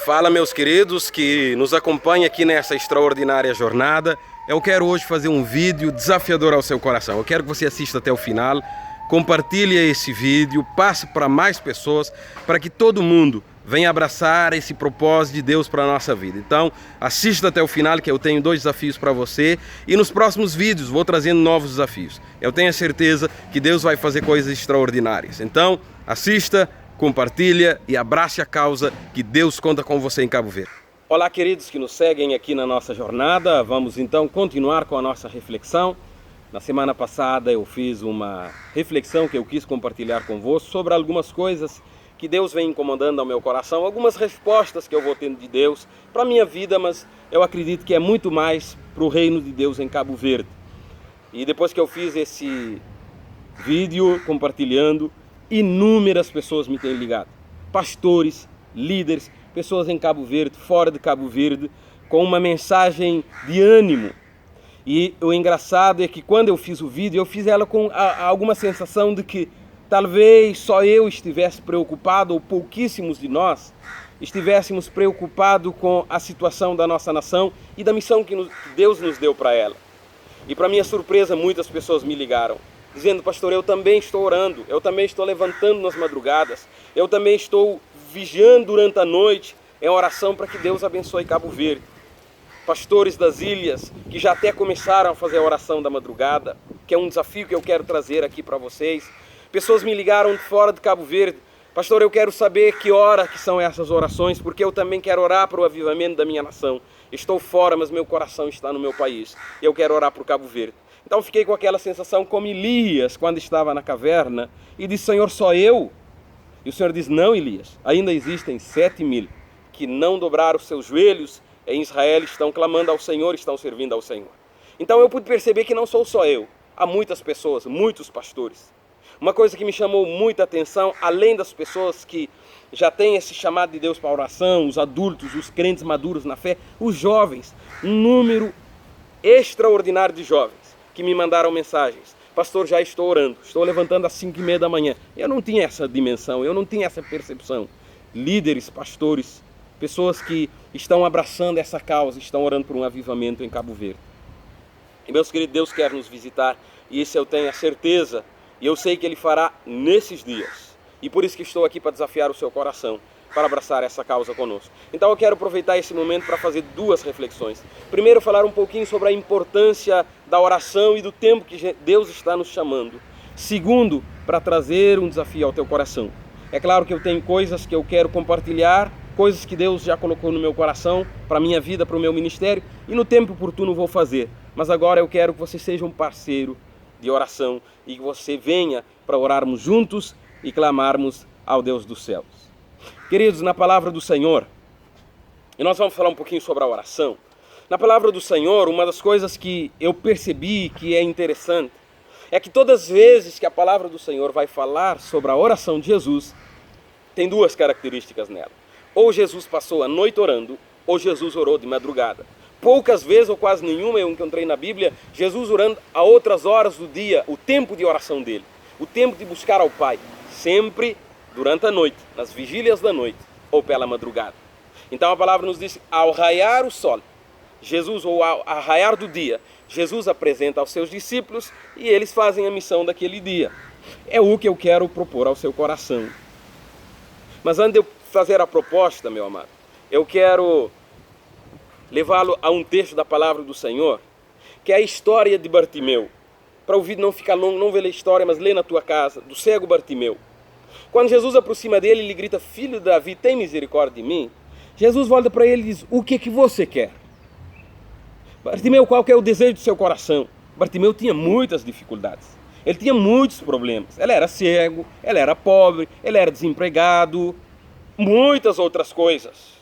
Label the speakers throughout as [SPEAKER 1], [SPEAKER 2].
[SPEAKER 1] Fala, meus queridos que nos acompanham aqui nessa extraordinária jornada. Eu quero hoje fazer um vídeo desafiador ao seu coração. Eu quero que você assista até o final, compartilhe esse vídeo, passe para mais pessoas, para que todo mundo venha abraçar esse propósito de Deus para a nossa vida. Então, assista até o final, que eu tenho 2 desafios para você, e nos próximos vídeos vou trazendo novos desafios. Eu tenho a certeza que Deus vai fazer coisas extraordinárias. Então, assista, compartilha e abrace a causa que Deus conta com você em Cabo Verde. Olá, queridos que nos seguem aqui na nossa jornada. Vamos então continuar com a nossa reflexão. Na semana passada eu fiz uma reflexão que eu quis compartilhar convosco sobre algumas coisas que Deus vem incomodando ao meu coração, algumas respostas que eu vou tendo de Deus para a minha vida, mas eu acredito que é muito mais para o reino de Deus em Cabo Verde. E depois que eu fiz esse vídeo compartilhando, inúmeras pessoas me têm ligado, pastores, líderes, pessoas em Cabo Verde, fora de Cabo Verde, com uma mensagem de ânimo. E o engraçado é que quando eu fiz o vídeo, eu fiz ela com alguma sensação de que talvez só eu estivesse preocupado, ou pouquíssimos de nós estivéssemos preocupados com a situação da nossa nação e da missão que Deus nos deu para ela. E para minha surpresa, muitas pessoas me ligaram, dizendo: pastor, eu também estou orando, eu também estou levantando nas madrugadas, eu também estou vigiando durante a noite em oração para que Deus abençoe Cabo Verde. Pastores das ilhas que já até começaram a fazer a oração da madrugada, que é um desafio que eu quero trazer aqui para vocês. Pessoas me ligaram de fora de Cabo Verde: pastor, eu quero saber que hora que são essas orações, porque eu também quero orar para o avivamento da minha nação. Estou fora, mas meu coração está no meu país, e eu quero orar para o Cabo Verde. Então fiquei com aquela sensação como Elias, quando estava na caverna, e disse: Senhor, só eu? E o Senhor diz: não, Elias, ainda existem 7.000 que não dobraram os seus joelhos em Israel, estão clamando ao Senhor, estão servindo ao Senhor. Então eu pude perceber que não sou só eu, há muitas pessoas, muitos pastores. Uma coisa que me chamou muita atenção, além das pessoas que já têm esse chamado de Deus para a oração, os adultos, os crentes maduros na fé, os jovens, um número extraordinário de jovens que me mandaram mensagens: pastor, já estou orando, estou levantando às 5:30 da manhã. Eu não tinha essa dimensão, eu não tinha essa percepção. Líderes, pastores, pessoas que estão abraçando essa causa, estão orando por um avivamento em Cabo Verde. E meus queridos, Deus quer nos visitar, e isso eu tenho a certeza, e eu sei que Ele fará nesses dias. E por isso que estou aqui para desafiar o seu coração, para abraçar essa causa conosco. Então eu quero aproveitar esse momento para fazer 2 reflexões. Primeiro, falar um pouquinho sobre a importância da oração e do tempo que Deus está nos chamando. Segundo, para trazer um desafio ao teu coração. É claro que eu tenho coisas que eu quero compartilhar, coisas que Deus já colocou no meu coração, para a minha vida, para o meu ministério, e no tempo oportuno vou fazer. Mas agora eu quero que você seja um parceiro de oração e que você venha para orarmos juntos e clamarmos ao Deus dos céus. Queridos, na palavra do Senhor, e nós vamos falar um pouquinho sobre a oração. Na palavra do Senhor, uma das coisas que eu percebi que é interessante é que todas as vezes que a palavra do Senhor vai falar sobre a oração de Jesus, tem 2 características nela. Ou Jesus passou a noite orando, ou Jesus orou de madrugada. Poucas vezes, ou quase nenhuma, eu encontrei na Bíblia Jesus orando a outras horas do dia, o tempo de oração dele, o tempo de buscar ao Pai, sempre durante a noite, nas vigílias da noite, ou pela madrugada. Então a palavra nos diz: ao raiar o sol, Jesus, ou ao raiar do dia, Jesus apresenta aos seus discípulos e eles fazem a missão daquele dia. É o que eu quero propor ao seu coração. Mas antes de eu fazer a proposta, meu amado, eu quero levá-lo a um texto da palavra do Senhor, que é a história de Bartimeu. Para o vídeo não ficar longo, não vê a história, mas lê na tua casa, do cego Bartimeu. Quando Jesus aproxima dele, ele grita: filho de Davi, tem misericórdia de mim? Jesus volta para ele e diz: o que você quer? Bartimeu, qual que é o desejo do seu coração? Bartimeu tinha muitas dificuldades, ele tinha muitos problemas. Ele era cego, ele era pobre, ele era desempregado, muitas outras coisas.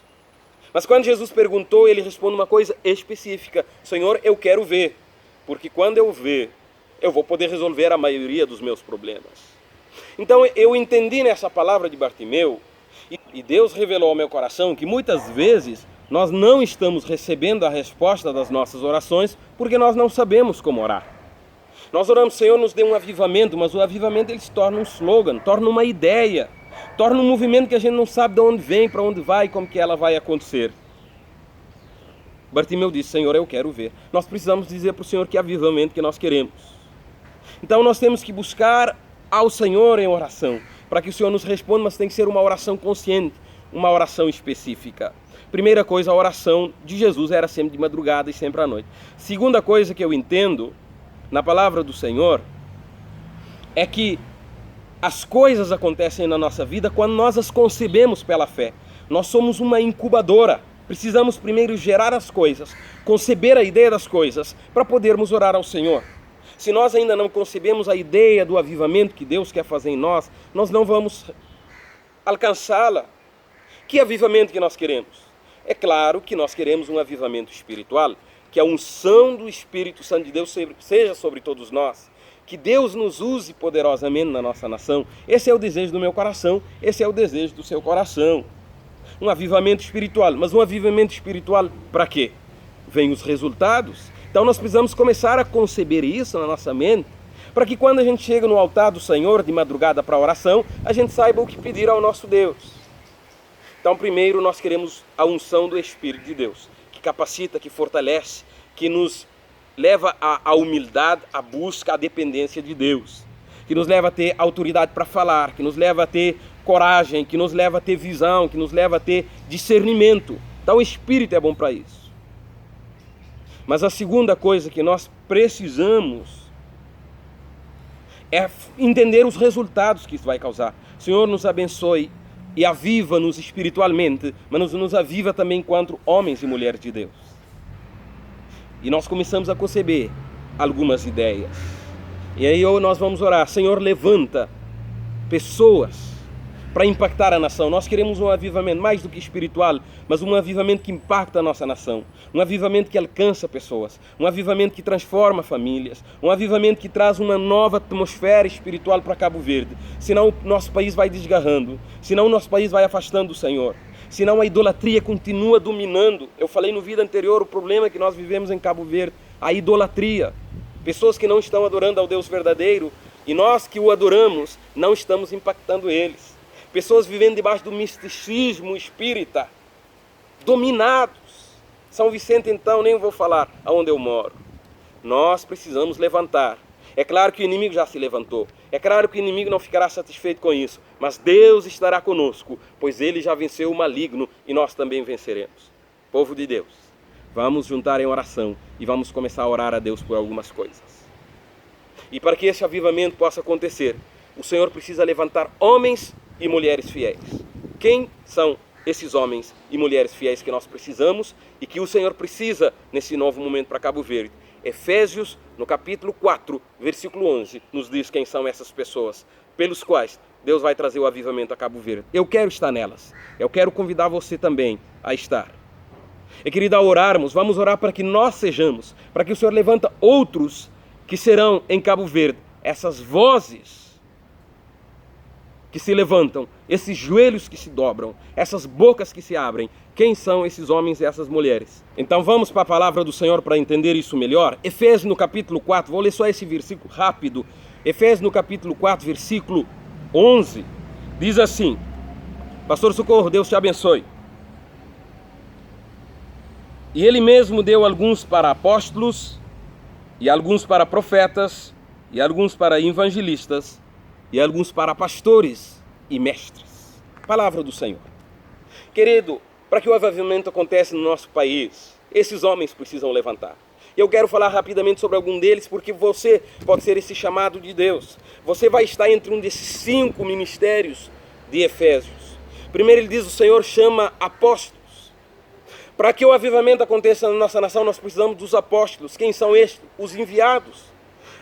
[SPEAKER 1] Mas quando Jesus perguntou, ele responde uma coisa específica: Senhor, eu quero ver, porque quando eu ver, eu vou poder resolver a maioria dos meus problemas. Então eu entendi nessa palavra de Bartimeu, e Deus revelou ao meu coração que muitas vezes nós não estamos recebendo a resposta das nossas orações porque nós não sabemos como orar. Nós oramos: Senhor, nos dê um avivamento, mas o avivamento ele se torna um slogan, torna uma ideia, Torna um movimento que a gente não sabe de onde vem, para onde vai, como que ela vai acontecer. Bartimeu disse: Senhor, eu quero ver. Nós precisamos dizer para o Senhor que avivamento que nós queremos. Então nós temos que buscar ao Senhor em oração, para que o Senhor nos responda, mas tem que ser uma oração consciente, uma oração específica. Primeira coisa, a oração de Jesus era sempre de madrugada e sempre à noite. Segunda coisa que eu entendo na palavra do Senhor é que as coisas acontecem na nossa vida quando nós as concebemos pela fé. Nós somos uma incubadora. Precisamos primeiro gerar as coisas, conceber a ideia das coisas, para podermos orar ao Senhor. Se nós ainda não concebemos a ideia do avivamento que Deus quer fazer em nós, nós não vamos alcançá-la. Que avivamento que nós queremos? É claro que nós queremos um avivamento espiritual, que a unção do Espírito Santo de Deus seja sobre todos nós, que Deus nos use poderosamente na nossa nação. Esse é o desejo do meu coração, esse é o desejo do seu coração. Um avivamento espiritual. Mas um avivamento espiritual para quê? Vêm os resultados. Então nós precisamos começar a conceber isso na nossa mente, para que quando a gente chega no altar do Senhor de madrugada para a oração, a gente saiba o que pedir ao nosso Deus. Então primeiro nós queremos a unção do Espírito de Deus, que capacita, que fortalece, que nos leva à humildade, à busca, à dependência de Deus, que nos leva a ter autoridade para falar, que nos leva a ter coragem, que nos leva a ter visão, que nos leva a ter discernimento. Então o Espírito é bom para isso. Mas a segunda coisa que nós precisamos é entender os resultados que isso vai causar. O Senhor nos abençoe e aviva-nos espiritualmente, mas nos aviva também enquanto homens e mulheres de Deus. E nós começamos a conceber algumas ideias. E aí nós vamos orar: Senhor, levanta pessoas para impactar a nação. Nós queremos um avivamento mais do que espiritual, mas um avivamento que impacta a nossa nação, um avivamento que alcança pessoas, um avivamento que transforma famílias, um avivamento que traz uma nova atmosfera espiritual para Cabo Verde. Senão o nosso país vai desgarrando, senão o nosso país vai afastando o Senhor, senão a idolatria continua dominando. Eu falei no vídeo anterior o problema que nós vivemos em Cabo Verde, a idolatria. Pessoas que não estão adorando ao Deus verdadeiro, e nós que o adoramos não estamos impactando eles. Pessoas vivendo debaixo do misticismo espírita, dominados. São Vicente, então, nem vou falar aonde eu moro. Nós precisamos levantar. É claro que o inimigo já se levantou. É claro que o inimigo não ficará satisfeito com isso. Mas Deus estará conosco, pois ele já venceu o maligno e nós também venceremos. Povo de Deus, vamos juntar em oração e vamos começar a orar a Deus por algumas coisas. E para que esse avivamento possa acontecer, o Senhor precisa levantar homens e mulheres fiéis. Quem são esses homens e mulheres fiéis que nós precisamos e que o Senhor precisa nesse novo momento para Cabo Verde? Efésios, no capítulo 4, versículo 11, nos diz quem são essas pessoas, pelos quais Deus vai trazer o avivamento a Cabo Verde. Eu quero estar nelas. Eu quero convidar você também a estar. E querido, ao orarmos, vamos orar para que nós sejamos, para que o Senhor levanta outros que serão em Cabo Verde, essas vozes que se levantam, esses joelhos que se dobram, essas bocas que se abrem. Quem são esses homens e essas mulheres? Então vamos para a palavra do Senhor para entender isso melhor. Efésios no capítulo 4, vou ler só esse versículo rápido. Efésios no capítulo 4, versículo 11, diz assim: Pastor Socorro, Deus te abençoe. E ele mesmo deu alguns para apóstolos, e alguns para profetas, e alguns para evangelistas, e alguns para pastores e mestres. Palavra do Senhor. Querido, para que o avivamento aconteça no nosso país, esses homens precisam levantar. Eu quero falar rapidamente sobre algum deles, porque você pode ser esse chamado de Deus. Você vai estar entre um desses 5 ministérios de Efésios. Primeiro ele diz: o Senhor chama apóstolos. Para que o avivamento aconteça na nossa nação, nós precisamos dos apóstolos. Quem são estes? Os enviados.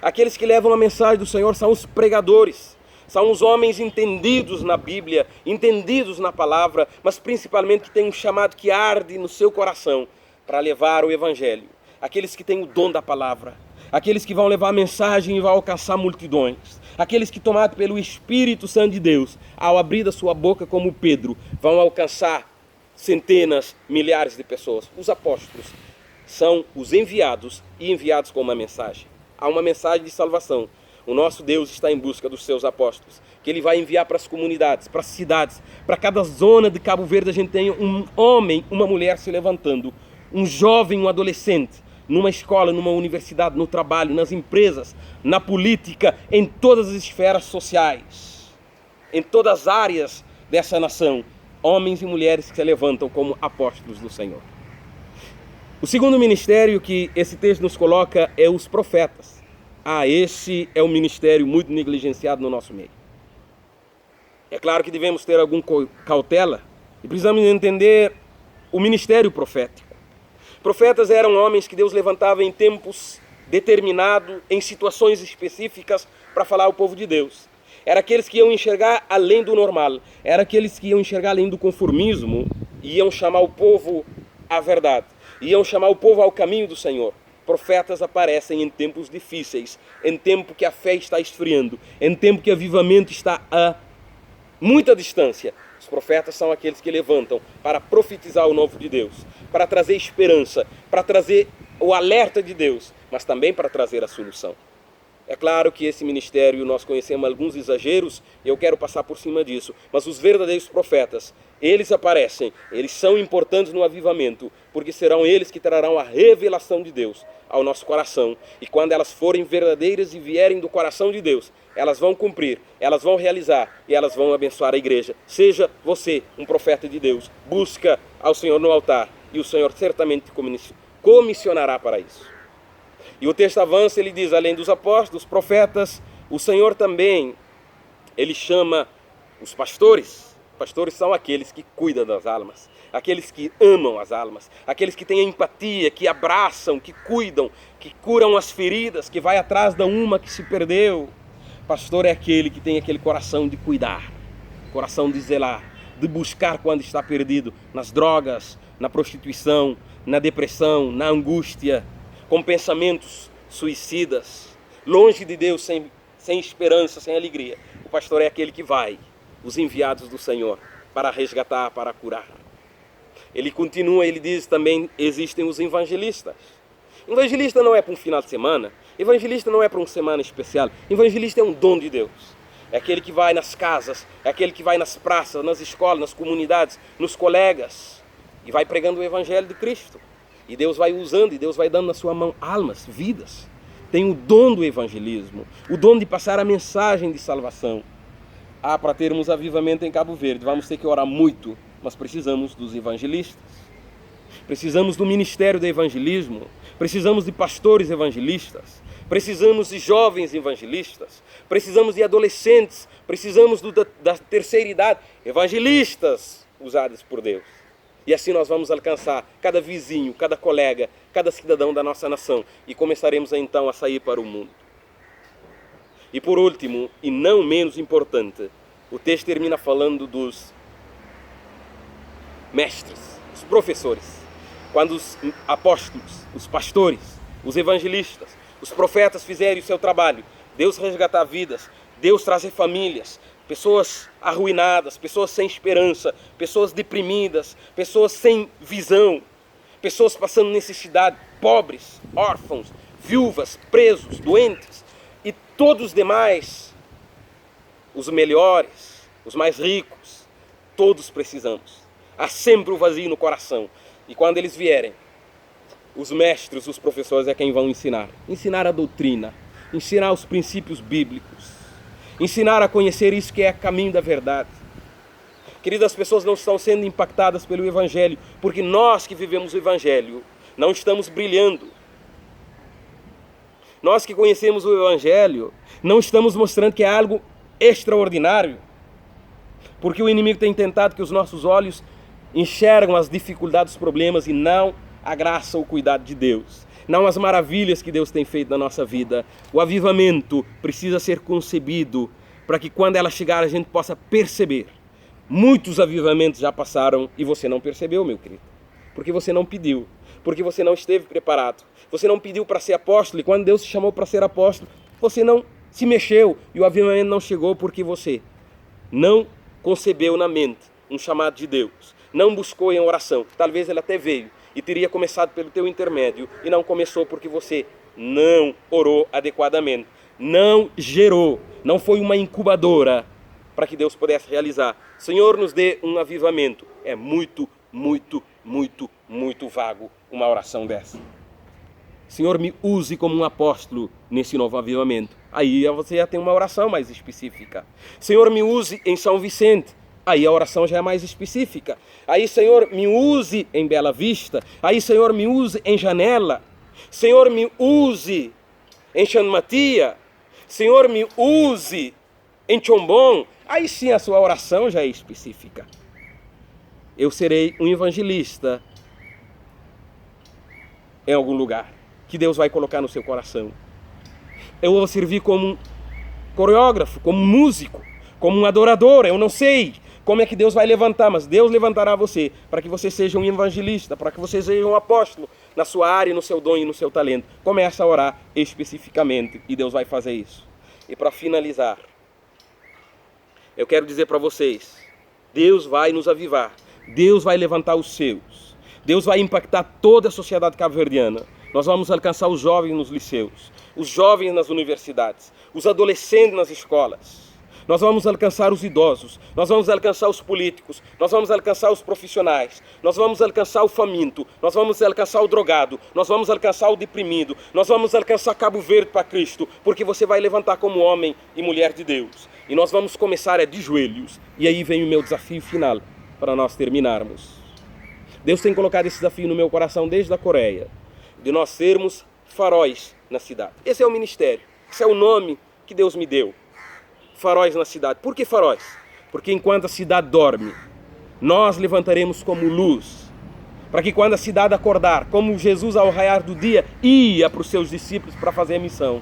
[SPEAKER 1] Aqueles que levam a mensagem do Senhor são os pregadores. São os homens entendidos na Bíblia, entendidos na palavra, mas principalmente que têm um chamado que arde no seu coração para levar o Evangelho. Aqueles que têm o dom da palavra, aqueles que vão levar a mensagem e vão alcançar multidões, aqueles que, tomados pelo Espírito Santo de Deus, ao abrir a sua boca como Pedro, vão alcançar centenas, milhares de pessoas. Os apóstolos são os enviados e enviados com uma mensagem. Há uma mensagem de salvação. O nosso Deus está em busca dos seus apóstolos. que Ele vai enviar para as comunidades, para as cidades, para cada zona de Cabo Verde a gente tem um homem, uma mulher se levantando, um jovem, um adolescente, numa escola, numa universidade, no trabalho, nas empresas, na política, em todas as esferas sociais, em todas as áreas dessa nação, homens e mulheres que se levantam como apóstolos do Senhor. O segundo ministério que esse texto nos coloca é os profetas. Esse é um ministério muito negligenciado no nosso meio. É claro que devemos ter alguma cautela e precisamos entender o ministério profético. Profetas eram homens que Deus levantava em tempos determinados, em situações específicas, para falar ao povo de Deus. Era aqueles que iam enxergar além do normal, era aqueles que iam enxergar além do conformismo, e iam chamar o povo à verdade, iam chamar o povo ao caminho do Senhor. Profetas aparecem em tempos difíceis, em tempo que a fé está esfriando, em tempo que o avivamento está a muita distância. Os profetas são aqueles que levantam para profetizar o novo de Deus, para trazer esperança, para trazer o alerta de Deus, mas também para trazer a solução. É claro que esse ministério nós conhecemos alguns exageros, e eu quero passar por cima disso, mas os verdadeiros profetas, eles aparecem, eles são importantes no avivamento, porque serão eles que trarão a revelação de Deus ao nosso coração, e quando elas forem verdadeiras e vierem do coração de Deus, elas vão cumprir, elas vão realizar e elas vão abençoar a igreja. Seja você um profeta de Deus, busca ao Senhor no altar, e o Senhor certamente comissionará para isso. E o texto avança, ele diz, além dos apóstolos, profetas, o Senhor também, ele chama os pastores. Pastores são aqueles que cuidam das almas, aqueles que amam as almas, aqueles que têm empatia, que abraçam, que cuidam, que curam as feridas, que vai atrás da uma que se perdeu. Pastor é aquele que tem aquele coração de cuidar, coração de zelar, de buscar quando está perdido, nas drogas, na prostituição, na depressão, na angústia, com pensamentos suicidas, longe de Deus, sem esperança, sem alegria. O pastor é aquele que vai, os enviados do Senhor, para resgatar, para curar. Ele continua, ele diz também, existem os evangelistas. Evangelista não é para um final de semana, evangelista não é para uma semana especial, evangelista é um dom de Deus. É aquele que vai nas casas, é aquele que vai nas praças, nas escolas, nas comunidades, nos colegas, e vai pregando o evangelho de Cristo. E Deus vai usando, e Deus vai dando na sua mão almas, vidas. Tem o dom do evangelismo, o dom de passar a mensagem de salvação. Para termos avivamento em Cabo Verde, vamos ter que orar muito, mas precisamos dos evangelistas. Precisamos do ministério do evangelismo, precisamos de pastores evangelistas, precisamos de jovens evangelistas, precisamos de adolescentes, precisamos da terceira idade, evangelistas usados por Deus. E assim nós vamos alcançar cada vizinho, cada colega, cada cidadão da nossa nação. E começaremos então a sair para o mundo. E por último, e não menos importante, o texto termina falando dos mestres, os professores. Quando os apóstolos, os pastores, os evangelistas, os profetas fizerem o seu trabalho, Deus resgatar vidas, Deus trazer famílias, pessoas arruinadas, pessoas sem esperança, pessoas deprimidas, pessoas sem visão, pessoas passando necessidade, pobres, órfãos, viúvas, presos, doentes, e todos os demais, os melhores, os mais ricos, todos precisamos. Há sempre o vazio no coração, e quando eles vierem, os mestres, os professores é quem vão ensinar a doutrina, ensinar os princípios bíblicos, ensinar a conhecer isso que é caminho da verdade. Queridas, as pessoas não estão sendo impactadas pelo Evangelho, porque nós que vivemos o Evangelho não estamos brilhando. Nós que conhecemos o Evangelho não estamos mostrando que é algo extraordinário, porque o inimigo tem tentado que os nossos olhos enxergam as dificuldades, os problemas e não a graça ou o cuidado de Deus. Não as maravilhas que Deus tem feito na nossa vida. O avivamento precisa ser concebido para que quando ela chegar a gente possa perceber. Muitos avivamentos já passaram e você não percebeu, meu querido. Porque você não pediu, porque você não esteve preparado. Você não pediu para ser apóstolo e quando Deus te chamou para ser apóstolo, você não se mexeu e o avivamento não chegou porque você não concebeu na mente um chamado de Deus. Não buscou em oração. Talvez ele até veio e teria começado pelo teu intermédio e não começou porque você não orou adequadamente, não gerou, não foi uma incubadora para que Deus pudesse realizar. Senhor, nos dê um avivamento. É muito, muito, muito, muito vago uma oração dessa. Senhor, me use como um apóstolo nesse novo avivamento. Aí você já tem uma oração mais específica. Senhor, me use em São Vicente. Aí a oração já é mais específica. Aí, Senhor, me use em Bela Vista. Aí, Senhor, me use em Janela. Senhor, me use em Xanmatia. Senhor, me use em Chombon. Aí sim a sua oração já é específica. Eu serei um evangelista em algum lugar que Deus vai colocar no seu coração. Eu vou servir como um coreógrafo, como um músico, como um adorador. Eu não sei como é que Deus vai levantar, mas Deus levantará você para que você seja um evangelista, para que você seja um apóstolo na sua área, no seu dom e no seu talento. Começa a orar especificamente e Deus vai fazer isso. E para finalizar, eu quero dizer para vocês, Deus vai nos avivar, Deus vai levantar os seus, Deus vai impactar toda a sociedade cabo-verdiana. Nós vamos alcançar os jovens nos liceus, os jovens nas universidades, os adolescentes nas escolas. Nós vamos alcançar os idosos, nós vamos alcançar os políticos, nós vamos alcançar os profissionais, nós vamos alcançar o faminto, nós vamos alcançar o drogado, nós vamos alcançar o deprimido, nós vamos alcançar Cabo Verde para Cristo, porque você vai levantar como homem e mulher de Deus. E nós vamos começar de joelhos. E aí vem o meu desafio final para nós terminarmos. Deus tem colocado esse desafio no meu coração desde a Coreia, de nós sermos faróis na cidade. Esse é o ministério, esse é o nome que Deus me deu. Faróis na cidade. Por que faróis? Porque enquanto a cidade dorme, nós levantaremos como luz, para que quando a cidade acordar, como Jesus ao raiar do dia ia para os seus discípulos para fazer a missão,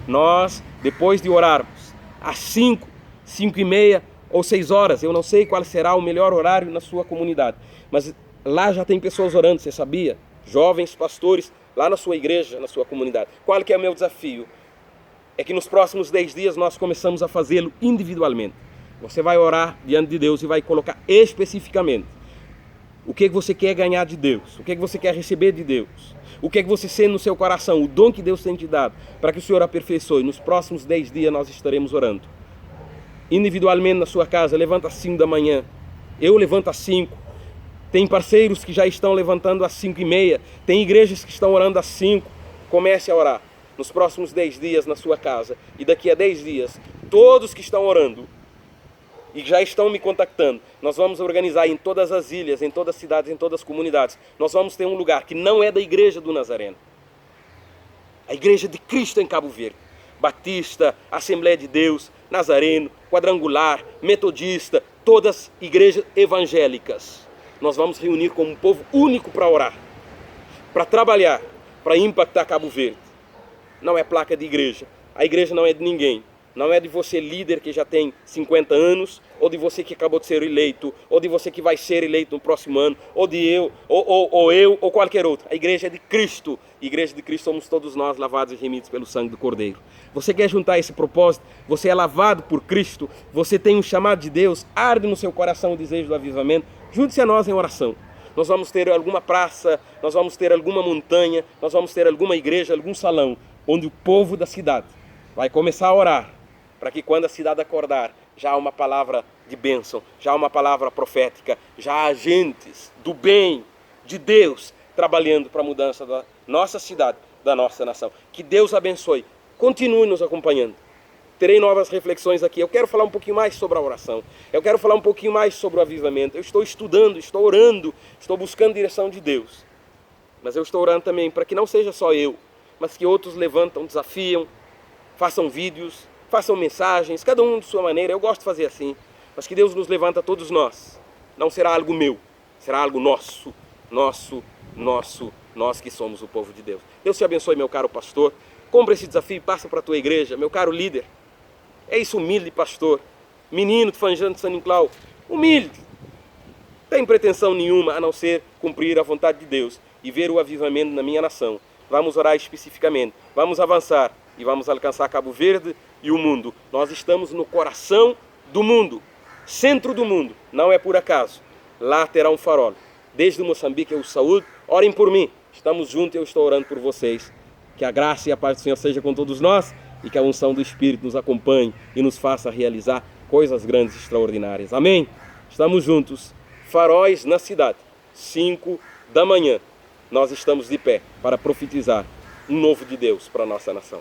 [SPEAKER 1] nós, depois de orarmos, às 5, 5:30 ou 6 horas, eu não sei qual será o melhor horário na sua comunidade, mas lá já tem pessoas orando, você sabia? Jovens pastores lá na sua igreja, na sua comunidade. Qual que é o meu desafio? É que nos próximos 10 dias nós começamos a fazê-lo individualmente. Você vai orar diante de Deus e vai colocar especificamente o que você quer ganhar de Deus, o que você quer receber de Deus, o que você sente no seu coração, o dom que Deus tem te dado, para que o Senhor aperfeiçoe. Nos próximos 10 dias nós estaremos orando. Individualmente na sua casa, levanta às 5 da manhã, eu levanto às 5, tem parceiros que já estão levantando às 5:30, tem igrejas que estão orando às 5, comece a orar. Nos próximos 10 dias na sua casa, e daqui a 10 dias, todos que estão orando e já estão me contactando, nós vamos organizar em todas as ilhas, em todas as cidades, em todas as comunidades. Nós vamos ter um lugar que não é da igreja do Nazareno, a igreja de Cristo em Cabo Verde. Batista, Assembleia de Deus, Nazareno, Quadrangular, Metodista, todas igrejas evangélicas. Nós vamos reunir como um povo único para orar, para trabalhar, para impactar Cabo Verde. Não é placa de igreja. A igreja não é de ninguém. Não é de você líder que já tem 50 anos, ou de você que acabou de ser eleito, ou de você que vai ser eleito no próximo ano, ou de eu, ou qualquer outro. A igreja é de Cristo. A igreja de Cristo somos todos nós, lavados e remidos pelo sangue do Cordeiro. Você quer juntar esse propósito? Você é lavado por Cristo? Você tem um chamado de Deus? Arde no seu coração o desejo do avivamento? Junte-se a nós em oração. Nós vamos ter alguma praça, nós vamos ter alguma montanha, nós vamos ter alguma igreja, algum salão, onde o povo da cidade vai começar a orar, para que quando a cidade acordar, já há uma palavra de bênção, já há uma palavra profética, já há agentes do bem de Deus trabalhando para a mudança da nossa cidade, da nossa nação. Que Deus abençoe. Continue nos acompanhando. Terei novas reflexões aqui. Eu quero falar um pouquinho mais sobre a oração. Eu quero falar um pouquinho mais sobre o avivamento. Eu estou estudando, estou orando, estou buscando direção de Deus. Mas eu estou orando também para que não seja só eu, mas que outros levantam, desafiam, façam vídeos, façam mensagens, cada um de sua maneira. Eu gosto de fazer assim, mas que Deus nos levanta, todos nós. Não será algo meu, será algo nosso, nós que somos o povo de Deus. Deus te abençoe, meu caro pastor. Compre esse desafio e passa para a tua igreja, meu caro líder. É isso, humilde pastor, menino de Fanjano de São Nicolau, humilde. Não tem pretensão nenhuma a não ser cumprir a vontade de Deus e ver o avivamento na minha nação. Vamos orar especificamente, vamos avançar e vamos alcançar Cabo Verde e o mundo. Nós estamos no coração do mundo, centro do mundo, não é por acaso. Lá terá um farol. Desde Moçambique eu os saúdo, orem por mim. Estamos juntos e eu estou orando por vocês. Que a graça e a paz do Senhor seja com todos nós e que a unção do Espírito nos acompanhe e nos faça realizar coisas grandes e extraordinárias. Amém? Estamos juntos, faróis na cidade, 5 da manhã. Nós estamos de pé para profetizar um novo de Deus para a nossa nação.